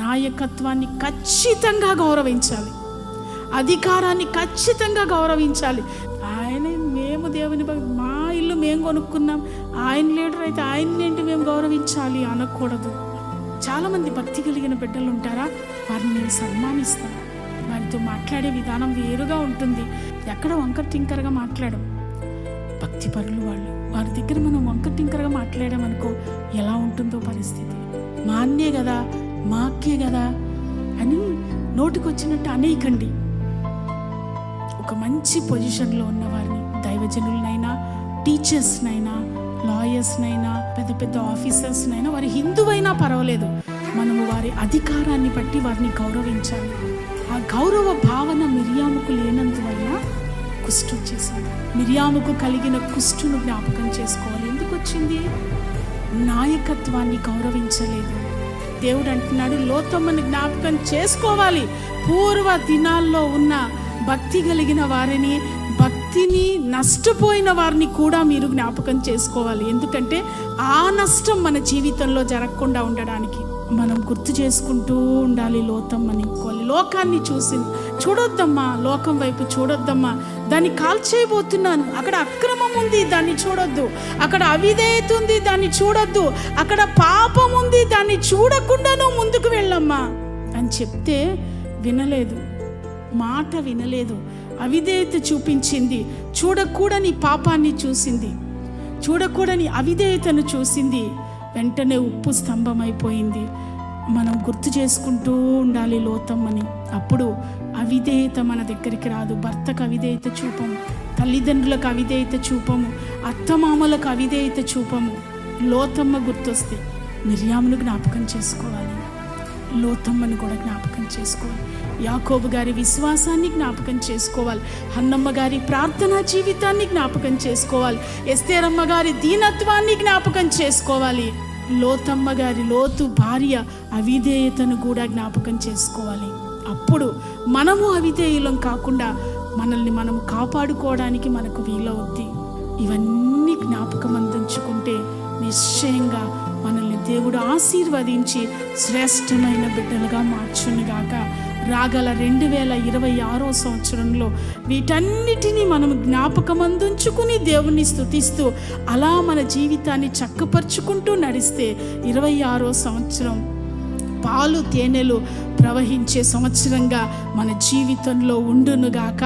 నాయకత్వాన్ని ఖచ్చితంగా గౌరవించాలి, అధికారాన్ని ఖచ్చితంగా గౌరవించాలి. మేము దేవుని మా ఇల్లు మేము కొనుక్కున్నాం, ఆయన లీడర్ అయితే ఆయన్నేంటి మేము గౌరవించాలి అనకూడదు. చాలామంది భక్తి కలిగిన బిడ్డలు ఉంటారా, వారిని నేను సన్మానిస్తాను. వారితో మాట్లాడే విధానం వేరుగా ఉంటుంది. ఎక్కడ వంకర టింకరగా మాట్లాడం. భక్తి పరులు వాళ్ళు, వారి దగ్గర మనం వంకర టింకరగా మాట్లాడామనుకో ఎలా ఉంటుందో పరిస్థితి. మా అన్నే కదా, మా అక్కే కదా అని నోటికొచ్చినట్టు అనేయకండి. ఒక మంచి పొజిషన్లో ఉన్న వారిని, దైవజనులనైనా, టీచర్స్నైనా, లాయర్స్నైనా, పెద్ద పెద్ద ఆఫీసర్స్నైనా, వారి హిందువైనా పర్వాలేదు, మనము వారి అధికారాన్ని బట్టి వారిని గౌరవించాలి. ఆ గౌరవ భావన మిరియాముకు లేనందువల్ల కుష్టు వచ్చేసింది. మిరియాముకు కలిగిన కుష్టును జ్ఞాపకం చేసుకోవాలి. ఎందుకు వచ్చింది? నాయకత్వాన్ని గౌరవించలేదు. దేవుడు అంటున్నాడు, లోతమ్మని జ్ఞాపకం చేసుకోవాలి. పూర్వ దినాల్లో ఉన్న భక్తి కలిగిన వారిని, భక్తిని నష్టపోయిన వారిని కూడా మీరు జ్ఞాపకం చేసుకోవాలి. ఎందుకంటే ఆ నష్టం మన జీవితంలో జరగకుండా ఉండడానికి మనం గుర్తు చేసుకుంటూ ఉండాలి. లోతమ్మని, లోకాన్ని చూడొద్దమ్మా, లోకం వైపు చూడొద్దమ్మా. దాన్ని కాల్చేయబోతున్నాను, అక్కడ అక్రమం ఉంది, దాన్ని చూడొద్దు. అక్కడ అవిధేయత ఉంది, దాన్ని చూడొద్దు. అక్కడ పాపం ఉంది, దాన్ని చూడకుండా నువ్వు ముందుకు వెళ్ళమ్మా అని చెప్తే వినలేదు, మాట వినలేదు. అవిధేయత చూపించింది, చూడకూడని పాపాన్ని చూసింది, చూడకూడని అవిధేయతను చూసింది. వెంటనే ఉప్పు స్తంభమైపోయింది. మనం గుర్తు చేసుకుంటూ ఉండాలి లోతమ్మని. అప్పుడు అవిధేయత మన దగ్గరికి రాదు. భర్తకు అవిధేయత చూపము, తల్లిదండ్రులకు అవిధేయత చూపము, అత్తమామలకు అవిధేయత చూపము. లోతమ్మ గుర్తొస్తే మిరియామును జ్ఞాపకం చేసుకోవాలి, లోతమ్మను కూడా జ్ఞాపకం చేసుకోవాలి. యాకోబు గారి విశ్వాసాన్ని జ్ఞాపకం చేసుకోవాలి. హన్నమ్మ గారి ప్రార్థనా జీవితాన్ని జ్ఞాపకం చేసుకోవాలి. ఎస్తేరమ్మ గారి దీనత్వాన్ని జ్ఞాపకం చేసుకోవాలి. లోతమ్మ గారి, లోతు భార్య అవిధేయతను కూడా జ్ఞాపకం చేసుకోవాలి. అప్పుడు మనము అవిధేయులం కాకుండా మనల్ని మనము కాపాడుకోవడానికి మనకు వీలవుద్ది. ఇవన్నీ జ్ఞాపకం అందించుకుంటే నిశ్చయంగా మనల్ని దేవుడు ఆశీర్వదించి శ్రేష్టమైన బిడ్డలుగా మార్చునుగాక. రాగల 2026 సంవత్సరంలో వీటన్నిటినీ మనం జ్ఞాపకం అందించుకుని దేవుణ్ణి స్తుతిస్తూ అలా మన జీవితాన్ని చక్కపరుచుకుంటూ నడిస్తే 26వ సంవత్సరం పాలు తేనెలు ప్రవహించే సంవత్సరంగా మన జీవితంలో ఉండునుగాక.